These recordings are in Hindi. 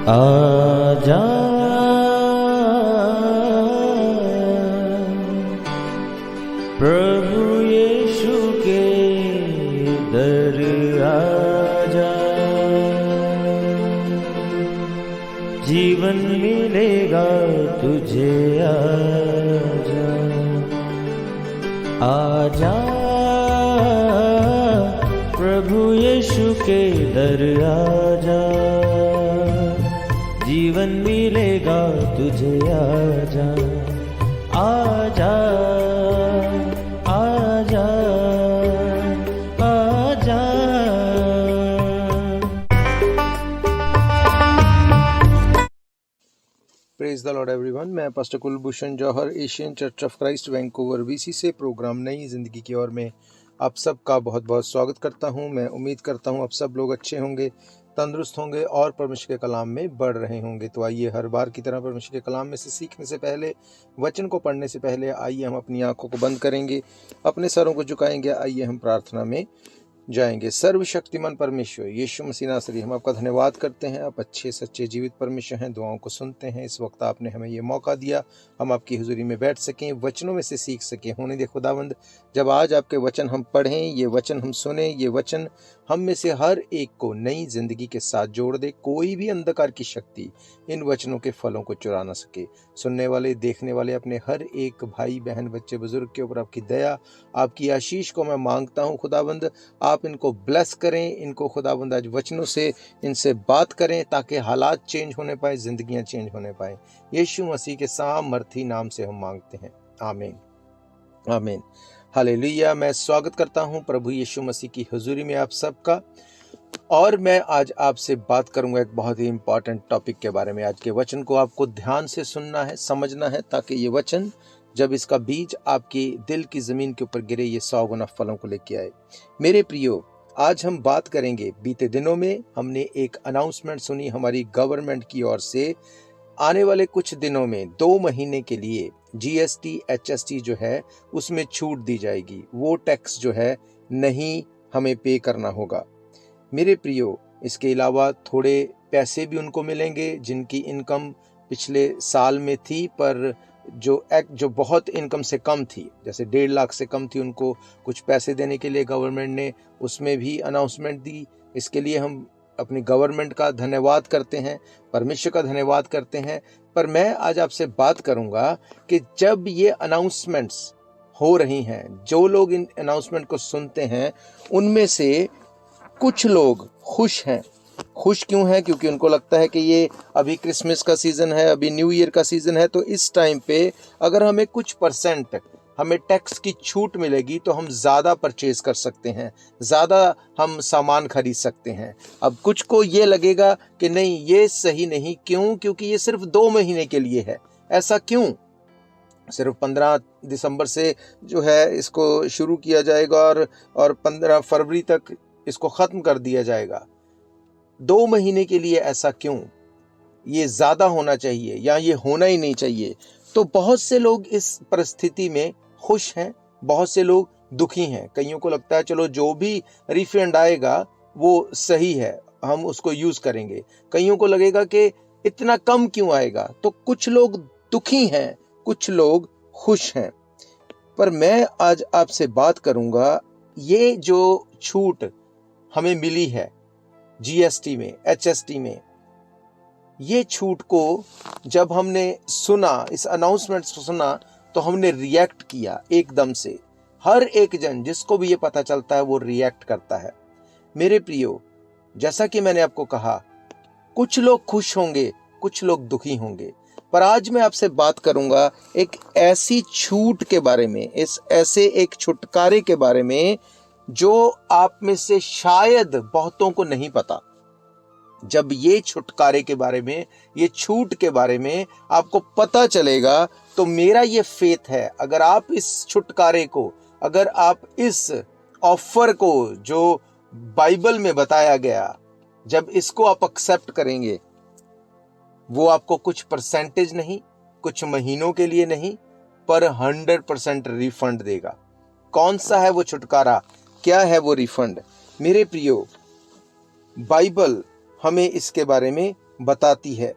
आजा प्रभु यीशु के दर आजा, जीवन मिलेगा तुझे। आजा आजा प्रभु यीशु के दर आजा, जीवन मिलेगा तुझे। आजा आजा आजा आजा। Praise the Lord everyone. मैं pastor Kulbhushan Johar, Asian church of Christ Vancouver BC से प्रोग्राम नई ज़िंदगी की ओर में आप सबका बहुत बहुत स्वागत करता हूं। मैं उम्मीद करता हूं आप सब लोग अच्छे होंगे, तंदुरुस्त होंगे और परमेश्वर के कलाम में बढ़ रहे होंगे। तो आइए, हर बार की तरह परमेश्वर के कलाम में से सीखने से पहले, वचन को पढ़ने से पहले, आइए हम अपनी आंखों को बंद करेंगे, अपने सरों को झुकाएंगे। आइए हम प्रार्थना में जाएंगे। सर्वशक्तिमान परमेश्वर यीशु मसीह नासरी, हम आपका धन्यवाद करते हैं। आप अच्छे सच्चे जीवित परमेश्वर हैं, दुआओं को सुनते हैं। इस वक्त आपने हमें ये मौका दिया, हम आपकी हुजूरी में बैठ सकें, वचनों में से सीख सकें। होने दे खुदावंद, जब आज आपके वचन हम पढ़ें, ये वचन हम सुने, ये वचन हम में से हर एक को नई जिंदगी के साथ जोड़ दे। कोई भी अंधकार की शक्ति इन वचनों के फलों को चुरा ना सके। सुनने वाले, देखने वाले अपने हर एक भाई बहन, बच्चे बुजुर्ग के ऊपर आपकी दया, आपकी आशीष को मैं मांगता हूँ। खुदावंद, आप इनको ब्लेस करें, इनको खुदावंद आज वचनों से इनसे बात करें, ताकि हालात चेंज होने पाए, जिंदगियां चेंज होने पाए। यीशु मसीह के सामर्थी नाम से हम मांगते हैं, आमीन आमीन हालेलुया। मैं स्वागत करता हूं प्रभु यीशु मसीह की हुजूरी में आप सबका। और मैं आज आपसे बात करूंगा एक बहुत ही इंपॉर्टेंट टॉपिक के बारे में। आज के वचन को आपको ध्यान से सुनना है, समझना है, ताकि ये वचन जब इसका बीज आपके दिल की जमीन के ऊपर गिरे, ये 100 गुना फलों को लेके आए। मेरे प्रियो, आज हम बात करेंगे, बीते दिनों में हमने एक अनाउंसमेंट सुनी हमारी गवर्नमेंट की ओर से। आने वाले कुछ दिनों में 2 महीने के लिए GST HST जो है उसमें छूट दी जाएगी। वो टैक्स जो है नहीं हमें पे करना होगा। मेरे प्रियो, इसके अलावा थोड़े पैसे भी उनको मिलेंगे जिनकी इनकम पिछले साल में थी, पर जो बहुत इनकम से कम थी, जैसे 1.5 लाख से कम थी, उनको कुछ पैसे देने के लिए गवर्नमेंट ने उसमें भी अनाउंसमेंट दी। इसके लिए हम अपनी गवर्नमेंट का धन्यवाद करते हैं, परमेश्वर का धन्यवाद करते हैं। पर मैं आज आपसे बात करूंगा कि जब ये अनाउंसमेंट्स हो रही हैं, जो लोग इन अनाउंसमेंट को सुनते हैं, उनमें से कुछ लोग खुश हैं। खुश क्यों हैं? क्योंकि उनको लगता है कि ये अभी क्रिसमस का सीजन है, अभी न्यू ईयर का सीजन है, तो इस टाइम पे अगर हमें कुछ परसेंट हमें टैक्स की छूट मिलेगी तो हम ज़्यादा परचेज कर सकते हैं, ज़्यादा हम सामान खरीद सकते हैं। अब कुछ को ये लगेगा कि नहीं, ये सही नहीं। क्यों? क्योंकि ये सिर्फ 2 महीने के लिए है। ऐसा क्यों? सिर्फ 15 दिसंबर से जो है इसको शुरू किया जाएगा और 15 फरवरी तक इसको ख़त्म कर दिया जाएगा। 2 महीने के लिए ऐसा क्यों? ये ज़्यादा होना चाहिए या ये होना ही नहीं चाहिए। तो बहुत से लोग इस परिस्थिति में खुश हैं, बहुत से लोग दुखी हैं। कईयों को लगता है चलो जो भी रिफंड आएगा वो सही है, हम उसको यूज़ करेंगे। कईयों को लगेगा कि इतना कम क्यों आएगा। तो कुछ लोग दुखी हैं, कुछ लोग खुश हैं। पर मैं आज आपसे बात करूंगा, ये जो छूट हमें मिली है GST में, HST में, ये छूट को जब हमने सुना, इस अनाउंसमेंट को सुना, तो हमने रिएक्ट किया एकदम से। हर एक जन जिसको भी ये पता चलता है वो रिएक्ट करता है। मेरे प्रियो, जैसा कि मैंने आपको कहा, कुछ लोग खुश होंगे, कुछ लोग दुखी होंगे। पर आज मैं आपसे बात करूंगा एक ऐसी छूट के बारे में, ऐसे एक छुटकारे के बारे में जो आप में से शायद बहुतों को नहीं पता। जब ये छुटकारे के बारे में, ये छूट के बारे में आपको पता चलेगा, तो मेरा ये फेथ है, अगर आप इस छुटकारे को, अगर आप इस ऑफर को जो बाइबल में बताया गया, जब इसको आप एक्सेप्ट करेंगे, वो आपको कुछ परसेंटेज नहीं, कुछ महीनों के लिए नहीं, पर 100% रिफंड देगा। कौन सा है वो छुटकारा? क्या है वो रिफंड? मेरे प्रियो, बाइबल हमें इसके बारे में बताती है।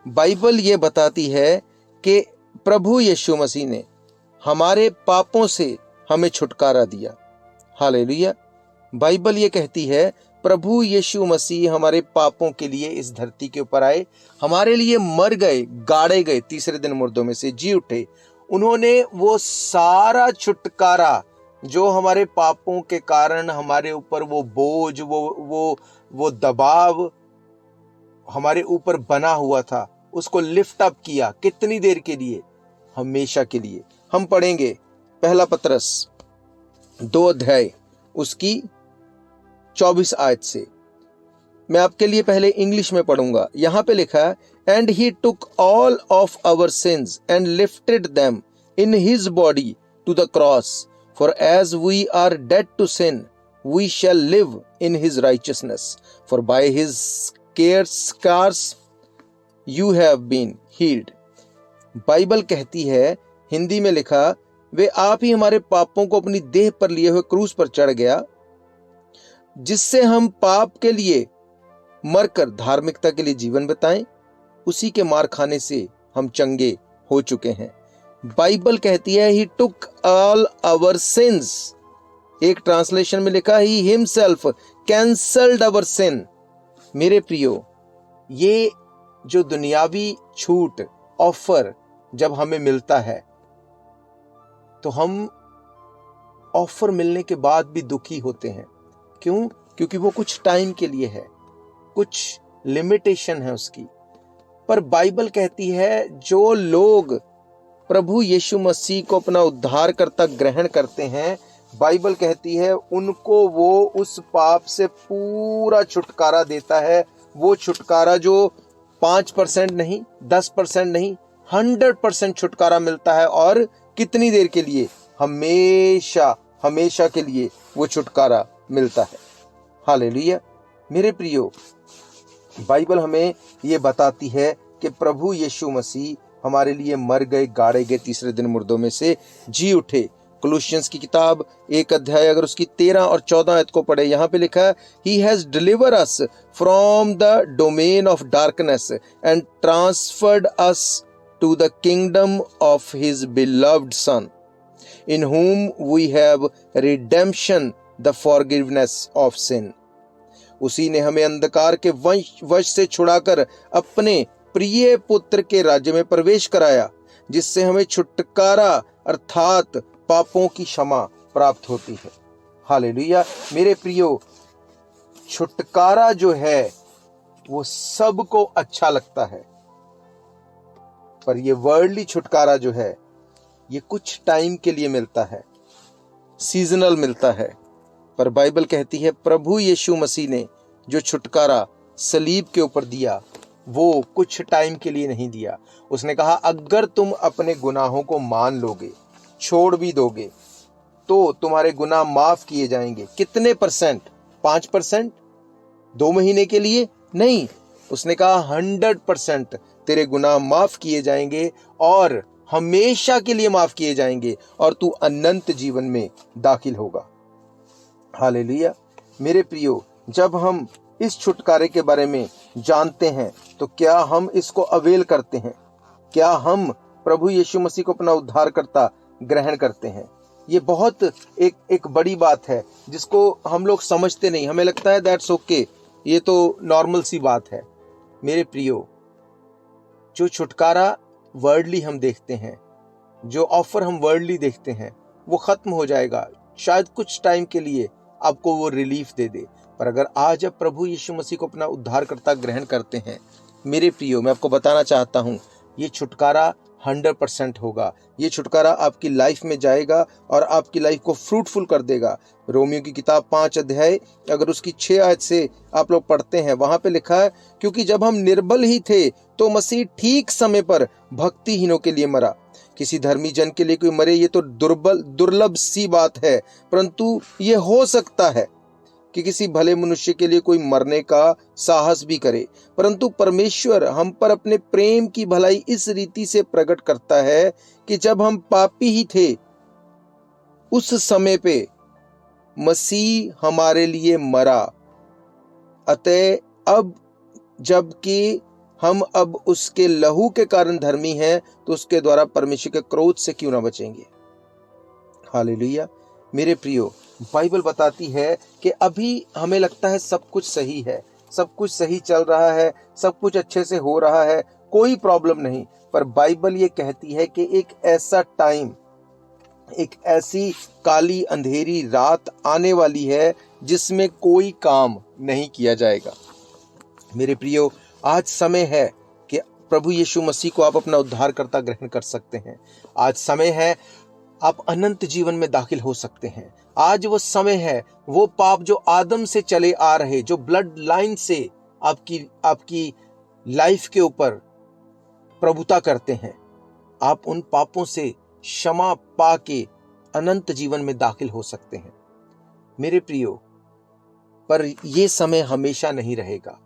बाइबल ये बताती है कि प्रभु यीशु मसीह ने हमारे पापों से हमें छुटकारा दिया। हालेलुया। बाइबल ये कहती है प्रभु यीशु मसीह हमारे पापों के लिए इस धरती के ऊपर आए, हमारे लिए मर गए, गाड़े गए, तीसरे दिन मुर्दों में से जी उठे। उन्होंने वो सारा छुटकारा जो हमारे पापों के कारण हमारे ऊपर वो बोझ, वो दबाव हमारे ऊपर बना हुआ था, उसको लिफ्ट अप किया। कितनी देर के लिए? हमेशा के लिए। हम पढ़ेंगे पहला पतरस 2 अध्याय उसकी 24 आयत से। मैं आपके लिए पहले इंग्लिश में पढ़ूंगा। यहां पे लिखा है, and he took all of our sins and lifted them in his body to the cross, for as we are dead to sin we shall live in his righteousness, for by his scars you have been healed. Bible कहती है, हिंदी में लिखा, वे आप ही हमारे पापों को अपनी देह पर लिए हुए क्रूस पर चढ़ गया, जिससे हम पाप के लिए मरकर धार्मिकता के लिए जीवन बिताएं। उसी के मार खाने से हम चंगे हो चुके हैं। बाइबल कहती है he took all our sins. एक ट्रांसलेशन में लिखा he himself cancelled our sin. मेरे प्रियो, ये जो दुनियावी छूट, ऑफर जब हमें मिलता है तो हम ऑफर मिलने के बाद भी दुखी होते हैं। क्यों? क्योंकि वो कुछ टाइम के लिए है, कुछ लिमिटेशन है उसकी। पर बाइबल कहती है जो लोग प्रभु यीशु मसीह को अपना उद्धारकर्ता ग्रहण करते हैं, बाइबल कहती है उनको वो उस पाप से पूरा छुटकारा देता है। वो छुटकारा जो 5% नहीं, 10% नहीं, 100% छुटकारा मिलता है। और कितनी देर के लिए? हमेशा, हमेशा के लिए वो छुटकारा मिलता है। हालेलुया। मेरे प्रियो, बाइबल हमें ये बताती है कि प्रभु यीशु मसीह हमारे लिए मर गए, गाड़े गए, तीसरे दिन मुर्दों में से जी उठे। कोलोसियंस की किताब 1 अध्याय अगर उसकी 13 और 14 आयत को पढ़े, यहाँ पे लिखा है, he has deliver us from the domain of darkness and transferred us to the kingdom of his beloved son, in whom we have redemption, the forgiveness of sin। उसी ने हमें अंधकार के वश से छुड़ाकर अपने प्रिय पुत्र के राज्य में प्रवेश कराया, जिससे हमें छुटकारा अर्थात पापों की क्षमा प्राप्त होती है। हालेलुया। मेरे प्रियो, छुटकारा जो है वो सबको अच्छा लगता है, पर ये वर्ल्डली छुटकारा जो है ये कुछ टाइम के लिए मिलता है, सीजनल मिलता है। पर बाइबल कहती है प्रभु यीशु मसीह ने जो छुटकारा सलीब के ऊपर दिया वो कुछ टाइम के लिए नहीं दिया। उसने कहा अगर तुम अपने गुनाहों को मान लोगे, छोड़ भी दोगे, तो तुम्हारे गुनाह माफ किए जाएंगे। कितने %? 5%? 2 महीने के लिए नहीं। उसने कहा 100% तेरे गुनाह माफ किए जाएंगे और हमेशा के लिए माफ किए जाएंगे और तू अनंत जीवन में दाखिल होगा। हालेलुया। मेरे प्रियो, जब हम इस छुटकारे के बारे में जानते हैं तो क्या हम इसको अवेल करते हैं? क्या हम प्रभु यीशु मसीह को अपना उद्धारकर्ता ग्रहण करते हैं? ये बहुत एक बड़ी बात है जिसको हम लोग समझते नहीं। हमें लगता है दैट्स ओके, ये तो नॉर्मल सी बात है। मेरे प्रियो, जो छुटकारा वर्ल्डली हम देखते हैं, जो ऑफर हम वर्ल्डली देखते हैं, वो खत्म हो जाएगा। शायद कुछ टाइम के लिए आपको वो रिलीफ दे दे, पर अगर आज आप प्रभु यीशु मसीह को अपना उद्धारकर्ता ग्रहण करते हैं, मेरे प्रियो, मैं आपको बताना चाहता हूँ ये छुटकारा 100% होगा। ये छुटकारा आपकी लाइफ में जाएगा और आपकी लाइफ को फ्रूटफुल कर देगा। रोमियो की किताब 5 अध्याय अगर उसकी 6 आयत से आप लोग पढ़ते हैं, वहां पे लिखा है, क्योंकि जब हम निर्बल ही थे तो मसीह ठीक समय पर भक्तिहीनों के लिए मरा। किसी धर्मी जन के लिए कोई मरे ये तो दुर्लभ सी बात है, परंतु ये हो सकता है कि किसी भले मनुष्य के लिए कोई मरने का साहस भी करे। परंतु परमेश्वर हम पर अपने प्रेम की भलाई इस रीति से प्रकट करता है कि जब हम पापी ही थे उस समय पे मसीह हमारे लिए मरा। अतः अब जबकि हम अब उसके लहू के कारण धर्मी हैं, तो उसके द्वारा परमेश्वर के क्रोध से क्यों ना बचेंगे। हालेलुया। मेरे प्रियो, बाइबल बताती है कि अभी हमें लगता है सब कुछ सही है, सब कुछ सही चल रहा है, सब कुछ अच्छे से हो रहा है, कोई प्रॉब्लम नहीं। पर बाइबल ये कहती है कि एक ऐसा टाइम, एक ऐसी काली अंधेरी रात आने वाली है जिसमें कोई काम नहीं किया जाएगा। मेरे प्रियो, आज समय है कि प्रभु यीशु मसीह को आप अपना उद्धारकर्ता ग्रहण कर सकते हैं। आज समय है, आप अनंत जीवन में दाखिल हो सकते हैं। आज वो समय है, वो पाप जो आदम से चले आ रहे, जो ब्लड लाइन से आपकी लाइफ के ऊपर प्रभुता करते हैं, आप उन पापों से क्षमा पाके अनंत जीवन में दाखिल हो सकते हैं। मेरे प्रियो, पर ये समय हमेशा नहीं रहेगा।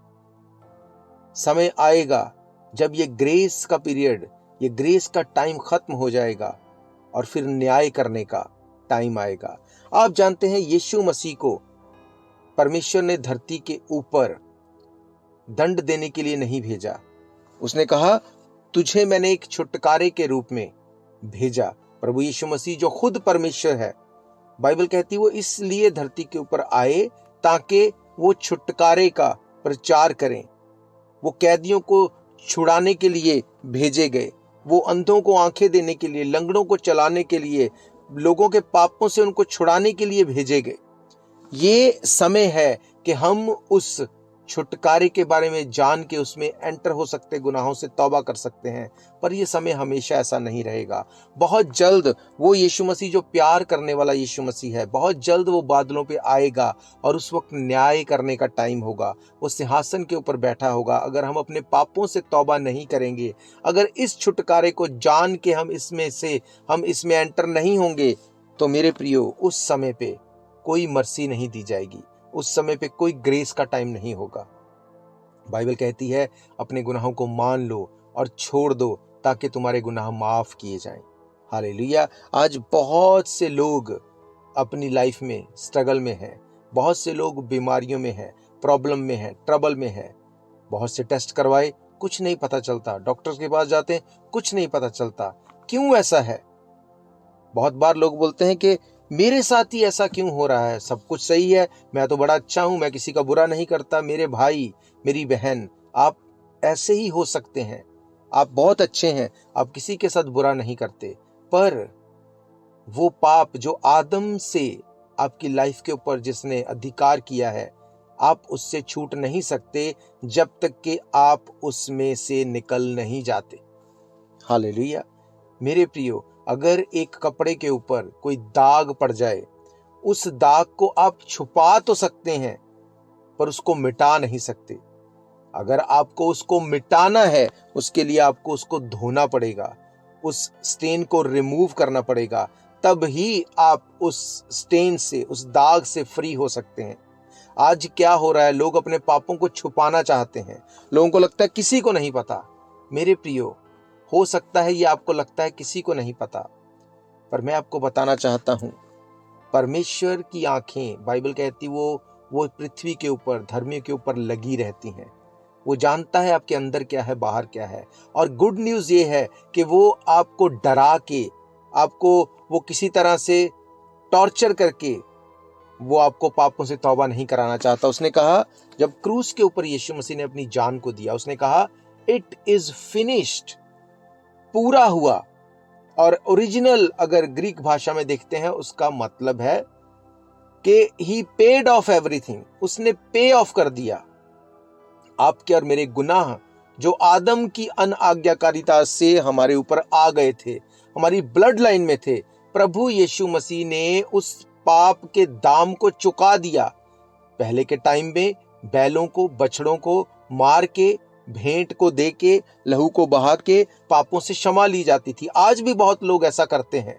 समय आएगा जब ये ग्रेस का पीरियड, ये ग्रेस का टाइम खत्म हो जाएगा और फिर न्याय करने का टाइम आएगा। आप जानते हैं, यीशु मसीह को परमेश्वर ने धरती के ऊपर दंड देने के लिए नहीं भेजा। उसने कहा, तुझे मैंने एक छुटकारे के रूप में भेजा। प्रभु यीशु मसीह जो खुद परमेश्वर है, बाइबल कहती है वो इसलिए धरती के ऊपर आए ताकि वो छुटकारे का प्रचार करें। वो कैदियों को छुड़ाने के लिए भेजे गए, वो अंधों को आंखें देने के लिए, लंगड़ों को चलाने के लिए, लोगों के पापों से उनको छुड़ाने के लिए भेजे गए। ये समय है कि हम उस छुटकारे के बारे में जान के उसमें एंटर हो सकते, गुनाहों से तौबा कर सकते हैं। पर यह समय हमेशा ऐसा नहीं रहेगा। बहुत जल्द वो यीशु मसीह जो प्यार करने वाला यीशु मसीह है, बहुत जल्द वो बादलों पे आएगा और उस वक्त न्याय करने का टाइम होगा। वो सिंहासन के ऊपर बैठा होगा। अगर हम अपने पापों से तौबा नहीं करेंगे, अगर इस छुटकारे को जान के हम इसमें एंटर नहीं होंगे, तो मेरे प्रियो, उस समय पे कोई मर्सी नहीं दी जाएगी। उस समय पे कोई ग्रेस का टाइम नहीं होगा। बाइबल कहती है, अपने गुनाहों को मान लो और छोड़ दो ताकि तुम्हारे गुनाह माफ किए जाएं। हालेलुया। आज बहुत से लोग अपनी लाइफ में स्ट्रगल में हैं, बहुत से लोग बीमारियों में हैं, प्रॉब्लम में हैं, ट्रबल में हैं। बहुत से टेस्ट करवाए, कुछ नहीं पता चलता। डॉक्टर के पास जाते हैं, कुछ नहीं पता चलता। क्यों ऐसा है? बहुत बार लोग बोलते हैं कि मेरे साथ ही ऐसा क्यों हो रहा है, सब कुछ सही है, मैं तो बड़ा अच्छा हूं, मैं किसी का बुरा नहीं करता। मेरे भाई, मेरी बहन, आप ऐसे ही हो सकते हैं, आप बहुत अच्छे हैं, आप किसी के साथ बुरा नहीं करते, पर वो पाप जो आदम से आपकी लाइफ के ऊपर जिसने अधिकार किया है, आप उससे छूट नहीं सकते जब तक कि आप उसमें से निकल नहीं जाते। हालेलुया। मेरे प्रियो, अगर एक कपड़े के ऊपर कोई दाग पड़ जाए, उस दाग को आप छुपा तो सकते हैं पर उसको मिटा नहीं सकते। अगर आपको उसको मिटाना है, उसके लिए आपको उसको धोना पड़ेगा, उस स्टेन को रिमूव करना पड़ेगा, तब ही आप उस स्टेन से, उस दाग से फ्री हो सकते हैं। आज क्या हो रहा है, लोग अपने पापों को छुपाना चाहते हैं। लोगों को लगता है किसी को नहीं पता। मेरे प्रियो, हो सकता है ये आपको लगता है किसी को नहीं पता, पर मैं आपको बताना चाहता हूं, परमेश्वर की आंखें, बाइबल कहती वो पृथ्वी के ऊपर, धर्मियों के ऊपर लगी रहती हैं। वो जानता है आपके अंदर क्या है, बाहर क्या है। और गुड न्यूज ये है कि वो आपको डरा के, आपको वो किसी तरह से टॉर्चर करके वो आपको पापों से तौबा नहीं कराना चाहता। उसने कहा, जब क्रूस के ऊपर यीशु मसीह ने अपनी जान को दिया, उसने कहा, इट इज फिनिश्ड, पूरा हुआ। और ओरिजिनल अगर ग्रीक भाषा में देखते हैं, उसका मतलब है कि ही पेड ऑफ एवरीथिंग, उसने पे ऑफ कर दिया। आपके और मेरे गुनाह जो आदम की अनआज्ञाकारिता से हमारे ऊपर आ गए थे, हमारी ब्लड लाइन में थे, प्रभु यीशु मसीह ने उस पाप के दाम को चुका दिया। पहले के टाइम में बैलों को, बछड़ों को मार के, भेंट को दे के, लहू को बहा के पापों से क्षमा ली जाती थी। आज भी बहुत लोग ऐसा करते हैं,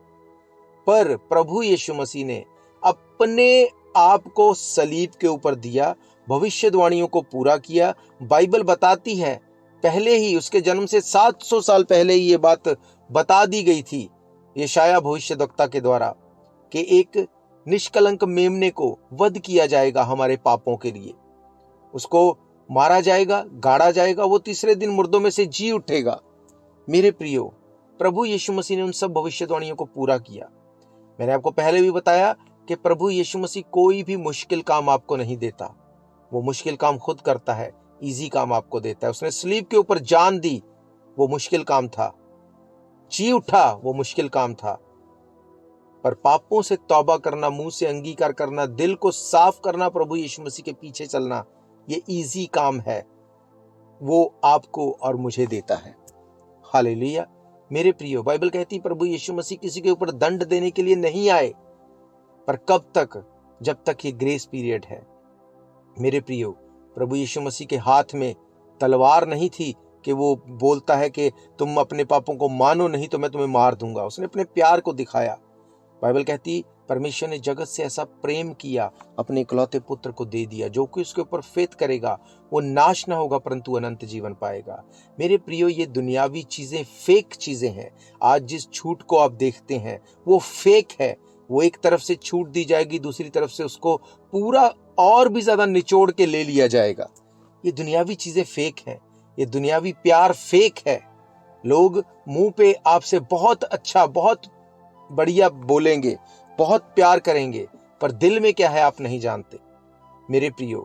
पर प्रभु यीशु मसीह ने अपने आप को सलीब के ऊपर दिया, भविष्यवाणियों को पूरा किया। बाइबल बताती है, पहले ही उसके जन्म से 700 साल पहले ही ये बात बता दी गई थी यशायाह भविष्यद्वक्ता के द्वारा कि एक निष्कलंक मेमने को वध किया जाएगा हमारे पापों के लिए। उसको मारा जाएगा, गाड़ा जाएगा, वो तीसरे दिन मुर्दों में से जी उठेगा। मेरे प्रियो, प्रभु यीशु मसीह ने उन सब भविष्यवाणियों को पूरा किया। मैंने आपको पहले भी बताया कि प्रभु यीशु मसीह कोई भी मुश्किल काम आपको नहीं देता, वो मुश्किल काम खुद करता है, इजी काम आपको देता है। उसने स्लीब के ऊपर जान दी, वो मुश्किल काम था। जी उठा, वो मुश्किल काम था। पर पापों से तौबा करना, मुंह से अंगीकार करना, दिल को साफ करना, प्रभु यीशु मसीह के पीछे चलना, ये इजी काम है, वो आपको और मुझे देता है। हालेलुया। मेरे प्रियो, बाइबल कहती है प्रभु यीशु मसीह किसी के ऊपर दंड देने के लिए नहीं आए, पर कब तक? जब तक ये ग्रेस पीरियड है। मेरे प्रियो, प्रभु यीशु मसीह के हाथ में तलवार नहीं थी कि वो बोलता है कि तुम अपने पापों को मानो नहीं तो मैं तुम्हें मार दूंगा। उसने अपने प्यार को दिखाया। बाइबल कहती परमेश्वर ने जगत से ऐसा प्रेम किया, अपने इकलौते पुत्र को दे दिया, जो कि उसके ऊपर फेथ करेगा वो नाश ना होगा परंतु अनंत जीवन पाएगा। मेरे प्रियो, ये दुनियावी चीजें फेक चीजें हैं। आज जिस छूट को आप देखते हैं वो फेक है। वो एक तरफ से छूट दी जाएगी, दूसरी तरफ से उसको पूरा और भी ज्यादा निचोड़ के ले लिया जाएगा। ये दुनियावी चीजें फेक हैं। ये दुनियावी प्यार फेक है। लोग मुंह पे आपसे बहुत अच्छा, बहुत बढ़िया बोलेंगे, बहुत प्यार करेंगे, पर दिल में क्या है आप नहीं जानते। मेरे प्रियो,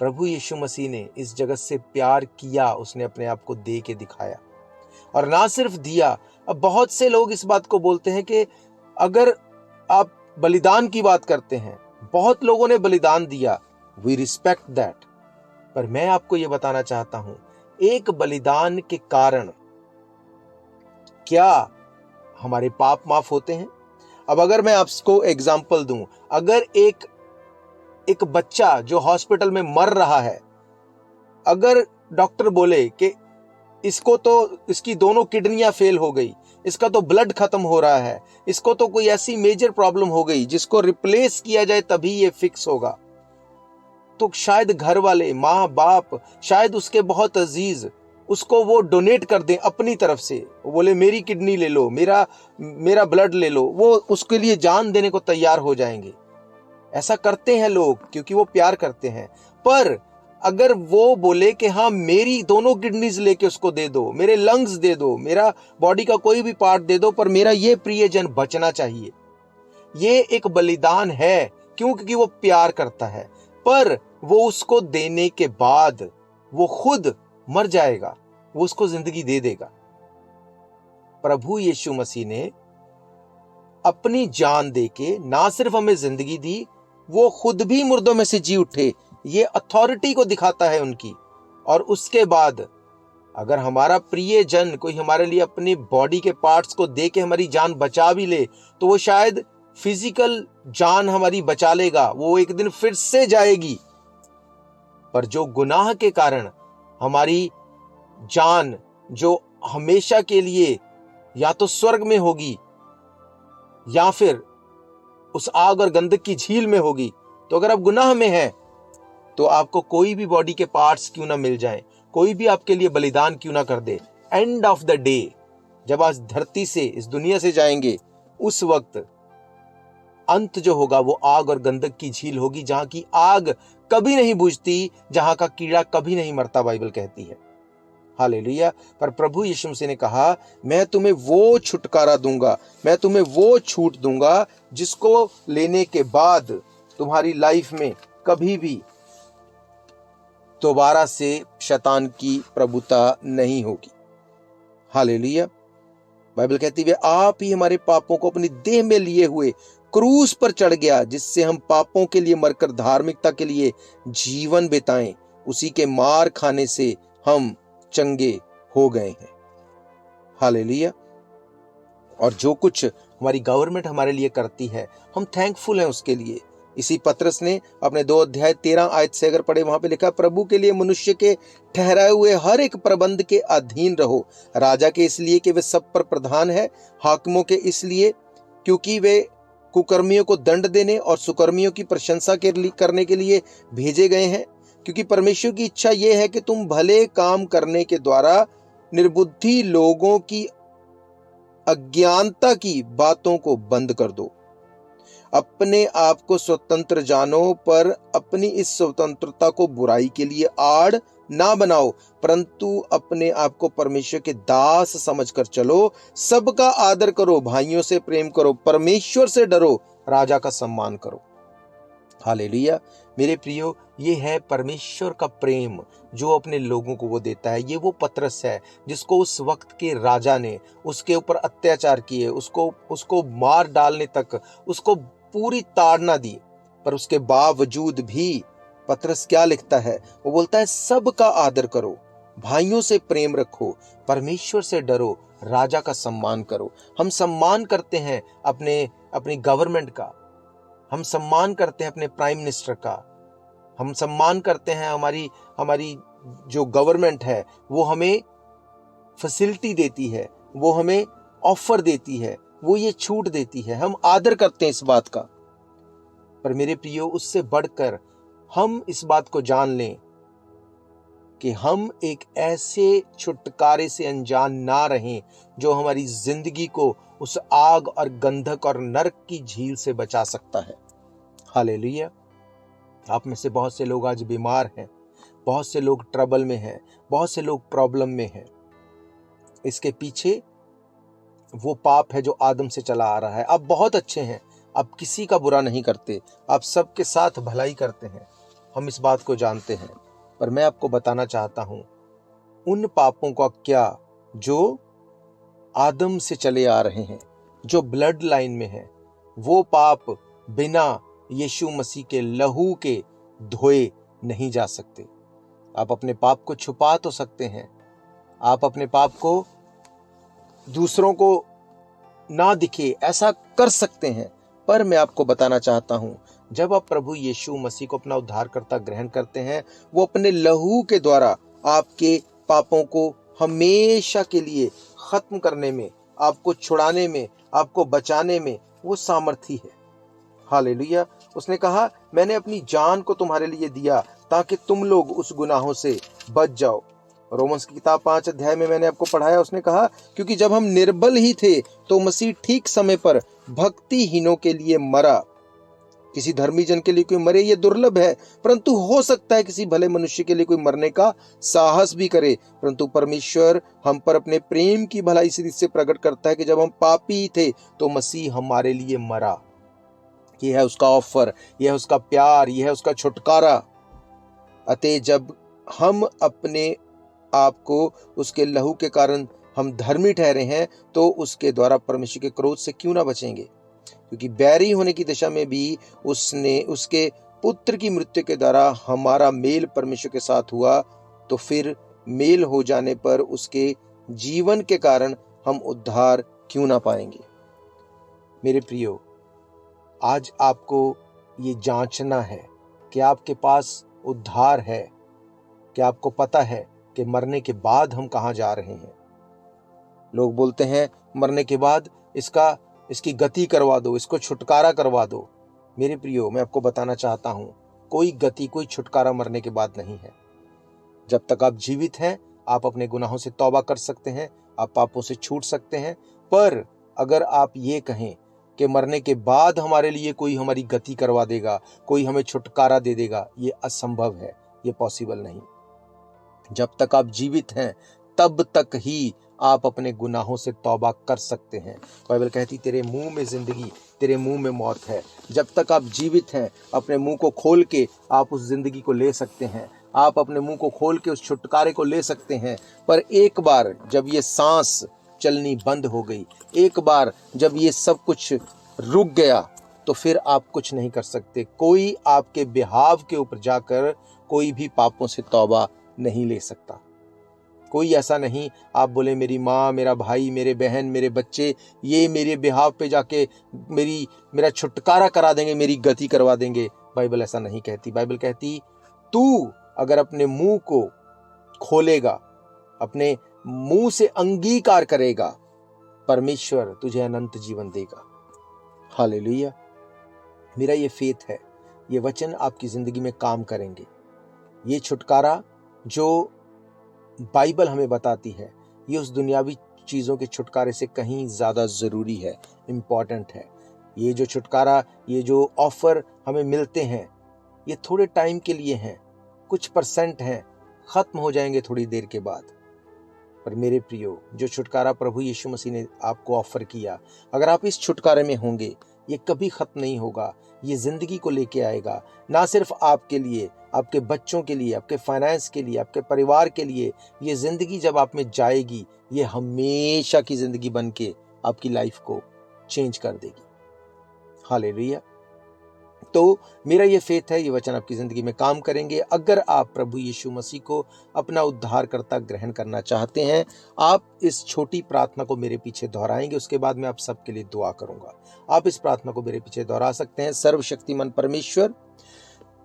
प्रभु यीशु मसीह ने इस जगत से प्यार किया, उसने अपने आप को दे के दिखाया। और ना सिर्फ दिया, अब बहुत से लोग इस बात को बोलते हैं कि अगर आप बलिदान की बात करते हैं, बहुत लोगों ने बलिदान दिया, वी रिस्पेक्ट दैट, पर मैं आपको यह बताना चाहता हूं, एक बलिदान के कारण क्या हमारे पाप माफ होते हैं? अब अगर मैं आपको एग्जाम्पल दूं, अगर एक बच्चा जो हॉस्पिटल में मर रहा है, अगर डॉक्टर बोले कि इसको तो, इसकी दोनों किडनियां फेल हो गई, इसका तो ब्लड खत्म हो रहा है, इसको तो कोई ऐसी मेजर प्रॉब्लम हो गई जिसको रिप्लेस किया जाए तभी ये फिक्स होगा, तो शायद घर वाले, माँ बाप, शायद उसके बहुत अजीज उसको वो डोनेट कर दें अपनी तरफ से। वो बोले मेरी किडनी ले लो, मेरा ब्लड ले लो, वो उसके लिए जान देने को तैयार हो जाएंगे। ऐसा करते हैं लोग क्योंकि वो प्यार करते हैं। पर अगर वो बोले कि हाँ मेरी दोनों किडनीज लेके उसको दे दो, मेरे लंग्स दे दो, मेरा बॉडी का कोई भी पार्ट दे दो, पर मेरा ये प्रियजन बचना चाहिए, ये एक बलिदान है। क्यों? क्योंकि वो प्यार करता है। पर वो उसको देने के बाद वो खुद मर जाएगा, वो उसको जिंदगी दे देगा। प्रभु यीशु मसीह ने अपनी जान देके ना सिर्फ हमें जिंदगी दी, वो खुद भी मुर्दों में से जी उठे। ये अथॉरिटी को दिखाता है उनकी। और उसके बाद अगर हमारा प्रिय जन कोई हमारे लिए अपनी बॉडी के पार्ट्स को दे के हमारी जान बचा भी ले, तो वो शायद फिजिकल जान हमारी बचा लेगा, वो एक दिन फिर से जाएगी। पर जो गुनाह के कारण हमारी जान जो हमेशा के लिए या तो स्वर्ग में होगी या फिर उस आग और गंधक की झील में होगी, तो अगर आप गुनाह में हैं तो आपको कोई भी बॉडी के पार्ट्स क्यों ना मिल जाए, कोई भी आपके लिए बलिदान क्यों ना कर दे, एंड ऑफ द डे जब आज धरती से, इस दुनिया से जाएंगे, उस वक्त अंत जो होगा वो आग और गंधक की झील होगी, जहां की आग कभी नहीं बुझती, जहां का कीड़ा कभी नहीं मरता, बाइबल कहती है। हालेलुया। पर प्रभु यीशु मसीह ने कहा मैं तुम्हें वो छुटकारा दूंगा, मैं तुम्हें वो छूट दूंगा जिसको लेने के बाद तुम्हारी लाइफ में कभी भी दोबारा से शैतान की प्रभुता नहीं होगी। हालेलुया। बाइबल कहती है आप ही हमारे पापों को अपनी देह में लिए हुए क्रूस पर चढ़ गया, जिससे हम पापों के लिए मरकर धार्मिकता के लिए जीवन बिताएं। उसी के मार खाने से हम चंगे हो गए हैं। हालेलुया। और जो कुछ हमारी गवर्नमेंट हमारे लिए करती है, हम थैंकफुल हैं उसके लिए। इसी पतरस ने अपने 2 अध्याय 13 आयत से अगर पढ़े, वहां पे लिखा प्रभु के लिए मनुष्य के ठहराए हुए हर एक प्रबंध के अधीन रहो, राजा के इसलिए कि वे सब पर प्रधान है, हाकिमों के इसलिए क्योंकि वे कुकर्मियों को दंड देने और सुकर्मियों की प्रशंसा करने के लिए भेजे गए हैं, क्योंकि परमेश्वर की इच्छा यह है कि तुम भले काम करने के द्वारा निर्बुद्धि लोगों की अज्ञानता की बातों को बंद कर दो। अपने आप को स्वतंत्र जानो, पर अपनी इस स्वतंत्रता को बुराई के लिए आड़ ना बनाओ, परंतु अपने आप को परमेश्वर के दास समझकर चलो। सबका आदर करो, भाइयों से प्रेम करो, परमेश्वर से डरो, राजा का सम्मान करो। हालेलुया। मेरे प्रियो, ये है परमेश्वर का प्रेम जो अपने लोगों को वो देता है। ये वो पतरस है जिसको उस वक्त के राजा ने उसके ऊपर अत्याचार किए, उसको मार डालने तक उसको पूरी ताड़ना दी, पर उसके बावजूद भी पतरस क्या लिखता है? वो बोलता है सबका आदर करो, भाइयों से प्रेम रखो, परमेश्वर से डरो, राजा का सम्मान करो। हम सम्मान करते हैं अपनी गवर्नमेंट का, हम सम्मान करते हैं अपने प्राइम मिनिस्टर का, हम सम्मान करते हैं हमारी जो गवर्नमेंट है वो हमें फैसिलिटी देती है, वो हमें ऑफर देती है, वो ये छूट देती है, हम आदर करते हैं इस बात का। पर मेरे प्रियो, उससे बढ़कर हम इस बात को जान लें कि हम एक ऐसे छुटकारे से अनजान ना रहें जो हमारी जिंदगी को उस आग और गंधक और नरक की झील से बचा सकता है। हालेलुया। आप में से बहुत से लोग आज बीमार हैं, बहुत से लोग ट्रबल में हैं, बहुत से लोग प्रॉब्लम में हैं। इसके पीछे वो पाप है जो आदम से चला आ रहा है। आप बहुत अच्छे हैं, आप किसी का बुरा नहीं करते, आप सबके साथ भलाई करते हैं, हम इस बात को जानते हैं। पर मैं आपको बताना चाहता हूं उन पापों का क्या जो आदम से चले आ रहे हैं, जो ब्लड लाइन में है। वो पाप बिना यीशु मसीह के लहू के धोए नहीं जा सकते। आप अपने पाप को छुपा तो सकते हैं, आप अपने पाप को दूसरों को ना दिखे ऐसा कर सकते हैं, पर मैं आपको बताना चाहता हूं जब आप प्रभु यीशु मसीह को अपना उद्धारकर्ता ग्रहण करते हैं, वो अपने लहू के द्वारा आपके पापों को हमेशा के लिए खत्म करने में, आपको छुड़ाने में, आपको बचाने में वो सामर्थी है। हालेलुया। उसने कहा मैंने अपनी जान को तुम्हारे लिए दिया ताकि तुम लोग उस गुनाहों से बच जाओ। रोमन्स की किताब 5 अध्याय में मैंने आपको पढ़ाया, उसने कहा क्योंकि जब हम निर्बल ही थे तो मसीह ठीक समय पर भक्तिहीनों के लिए मरा। किसी धर्मी जन के लिए कोई मरे ये दुर्लभ है, परंतु हो सकता है किसी भले मनुष्य के लिए कोई मरने का साहस भी करे। परंतु परमेश्वर हम पर अपने प्रेम की भलाई से प्रकट करता है कि जब हम पापी थे तो मसीह हमारे लिए मरा। यह है उसका ऑफर, यह है उसका प्यार, यह है उसका छुटकारा। अतः जब हम अपने आप को उसके लहू के कारण हम धर्मी ठहरे हैं तो उसके द्वारा परमेश्वर के क्रोध से क्यों ना बचेंगे? क्योंकि बैरी होने की दशा में भी उसने उसके पुत्र की मृत्यु के द्वारा हमारा मेल परमेश्वर के साथ हुआ, तो फिर मेल हो जाने पर उसके जीवन के कारण हम उद्धार क्यों ना पाएंगे? मेरे प्रियो, आज आपको ये जांचना है कि आपके पास उद्धार है, कि आपको पता है कि मरने के बाद हम कहां जा रहे हैं। लोग बोलते हैं मरने के बाद इसकी गति करवा दो, इसको छुटकारा करवा दो। मेरे प्रियो, मैं आपको बताना चाहता हूं कोई गति, कोई छुटकारा मरने के बाद नहीं है। जब तक आप जीवित हैं आप अपने गुनाहों से तौबा कर सकते हैं, आप पापों से छूट सकते हैं। पर अगर आप ये कहें कि मरने के बाद हमारे लिए कोई हमारी गति करवा देगा, कोई हमें छुटकारा दे देगा, ये असंभव है, ये पॉसिबल नहीं। जब तक आप जीवित हैं तब तक ही आप अपने गुनाहों से तौबा कर सकते हैं। बाइबल कहती तेरे मुंह में जिंदगी, तेरे मुंह में मौत है। जब तक आप जीवित हैं अपने मुंह को खोल के आप उस जिंदगी को ले सकते हैं, आप अपने मुंह को खोल के उस छुटकारे को ले सकते हैं। पर एक बार जब ये सांस चलनी बंद हो गई, एक बार जब ये सब कुछ रुक गया, तो फिर आप कुछ नहीं कर सकते। कोई आपके बिहाव के ऊपर जाकर कोई भी पापों से तौबा नहीं ले सकता। कोई ऐसा नहीं आप बोले मेरी माँ, मेरा भाई, मेरे बहन, मेरे बच्चे ये मेरे बिहाव पे जाके मेरा छुटकारा करा देंगे, मेरी गति करवा देंगे। बाइबल ऐसा नहीं कहती। बाइबल कहती तू अगर अपने मुंह को खोलेगा, अपने मुंह से अंगीकार करेगा, परमेश्वर तुझे अनंत जीवन देगा। हालेलुया। मेरा ये फेथ है, ये वचन आपकी जिंदगी में काम करेंगे। ये छुटकारा जो बाइबल हमें बताती है, ये उस दुनियावी चीज़ों के छुटकारे से कहीं ज़्यादा ज़रूरी है, इम्पॉर्टेंट है। ये जो छुटकारा, ये जो ऑफर हमें मिलते हैं, ये थोड़े टाइम के लिए हैं, कुछ % हैं, खत्म हो जाएंगे थोड़ी देर के बाद। पर मेरे प्रियो, जो छुटकारा प्रभु यीशु मसीह ने आपको ऑफर किया, अगर आप इस छुटकारे में होंगे, ये कभी खत्म नहीं होगा। ये जिंदगी को लेके आएगा, ना सिर्फ आपके लिए, आपके बच्चों के लिए, आपके फाइनेंस के लिए, आपके परिवार के लिए। ये जिंदगी जब आप में जाएगी, ये हमेशा की जिंदगी बन के आपकी लाइफ को चेंज कर देगी। हालेलुया। तो मेरा ये फेथ है, ये वचन आपकी जिंदगी में काम करेंगे। अगर आप प्रभु यीशु मसीह को अपना उद्धारकर्ता ग्रहण करना चाहते हैं, आप इस छोटी प्रार्थना को मेरे पीछे दोहराएंगे, उसके बाद मैं आप सबके लिए दुआ करूंगा। आप इस प्रार्थना को मेरे पीछे दोहरा सकते हैं। सर्वशक्तिमान परमेश्वर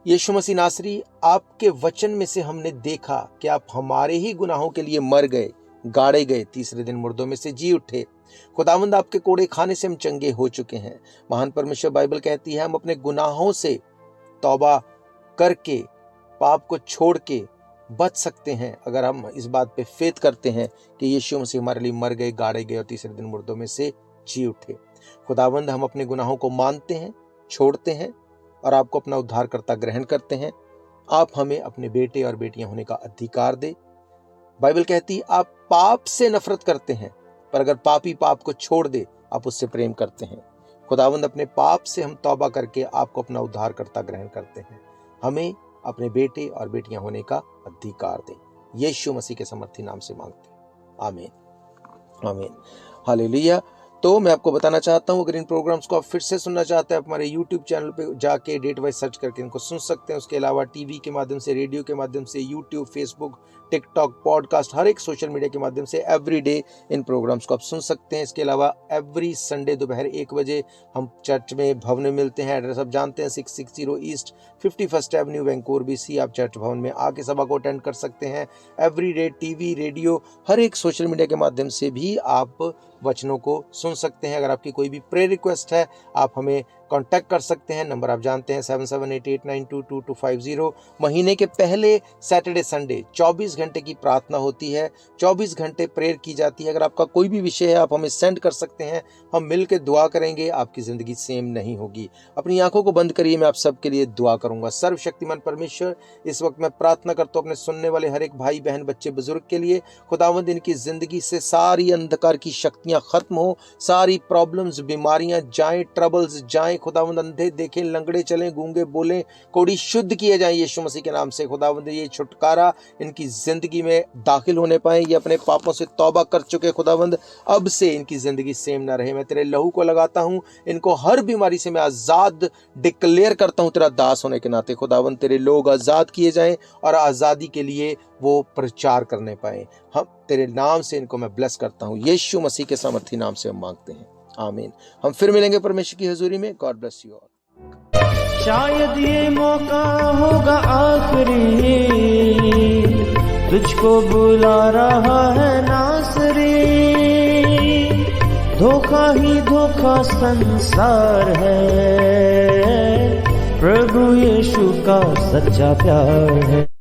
यीशु मसीह नासरी, आपके वचन में से हमने देखा कि आप हमारे ही गुनाहों के लिए मर गए, गाड़े गए, तीसरे दिन मुर्दों में से जी उठे। खुदावंद, आपके कोड़े खाने से हम चंगे हो चुके हैं। महान परमेश्वर, बाइबल कहती है हम अपने गुनाहों से तौबा करके, पाप को छोड़ के बच सकते हैं, अगर हम इस बात पे फेथ करते हैं कि यीशु मसीह हमारे लिए मर गए, गाड़े गए और तीसरे दिन मुर्दों में से जी उठे। खुदावंद, हम अपने गुनाहों को मानते हैं, छोड़ते हैं और आपको अपना उद्धारकर्ता ग्रहण करते हैं। आप हमें अपने बेटे और बेटियां होने का अधिकार दे। बाइबल कहती आप पाप से नफरत करते हैं, पर अगर पापी पाप को छोड़ दे, आप उससे प्रेम करते हैं। खुदावंद, अपने पाप से हम तौबा करके आपको अपना उद्धारकर्ता ग्रहण करते हैं। हमें अपने बेटे और बेटियां होने का अधिकार दे। यीशु मसीह के समर्थी नाम से मांगते हैं, आमीन, आमीन, हालेलुया। तो मैं आपको बताना चाहता हूँ, अगर इन प्रोग्राम्स को आप फिर से सुनना चाहते हैं, आप हमारे YouTube चैनल पे जाके डेट वाइज सर्च करके इनको सुन सकते हैं। उसके अलावा टीवी के माध्यम से, रेडियो के माध्यम से, YouTube, Facebook, टिकटॉक, पॉडकास्ट, हर एक सोशल मीडिया के माध्यम से एवरी डे इन प्रोग्राम्स को आप सुन सकते हैं। इसके अलावा एवरी संडे दोपहर 1 बजे हम चर्च में भवन में मिलते हैं। एड्रेस आप जानते हैं, 660 east 51st Avenue, Vancouver BC। आप चर्च भवन में आके सभा को अटेंड कर सकते हैं। एवरी डे टीवी, रेडियो, हर एक सोशल मीडिया के माध्यम से भी आप वचनों को सुन सकते हैं। अगर आपकी कोई भी प्रेयर रिक्वेस्ट है, आप हमें कांटेक्ट कर सकते हैं। नंबर आप जानते हैं, 7788922250। महीने के पहले सैटरडे संडे 24 घंटे की प्रार्थना होती है, 24 घंटे प्रेयर की जाती है। अगर आपका कोई भी विषय है, आप हमें सेंड कर सकते हैं, हम मिल के दुआ करेंगे। आपकी जिंदगी सेम नहीं होगी। अपनी आंखों को बंद करिए, मैं आप सबके लिए दुआ करूंगा। सर्वशक्तिमान परमेश्वर, इस वक्त मैं प्रार्थना करता हूं अपने सुनने वाले हर एक भाई बहन, बच्चे बुजुर्ग के लिए। खुदावंद, इनकी जिंदगी से सारी अंधकार की शक्तियां खत्म हो, सारी प्रॉब्लम्स, बीमारियां जाएं, ट्रबल्स जाएं। खुदावंद, अंधे देखें, लंगड़े चलें, गूंगे बोलें, कोड़ी शुद्ध किए जाएं यीशु मसीह के नाम से। खुदावंद, ये छुटकारा इनकी जिंदगी में दाखिल होने पाए। ये अपने पापों से तौबा कर चुके। खुदावंद, अब से इनकी जिंदगी सेम ना रहे। मैं तेरे लहू को लगाता हूं, इनको हर बीमारी से मैं आजाद डिक्लेयर करता हूं तेरा दास होने के नाते। खुदावंद, तेरे लोग आजाद किए जाएं और आजादी के लिए वो प्रचार करने पाए। हम तेरे नाम से इनको मैं ब्लेस करता हूं, यीशु मसीह के सामर्थी नाम से हम मांगते हैं, आमीन। हम फिर मिलेंगे परमेश्वर की हजूरी में। God bless you all. शायद ये मौका होगा आखिरी, तुझको बुला रहा है नासरी। धोखा ही धोखा संसार है, प्रभु यीशु का सच्चा प्यार है।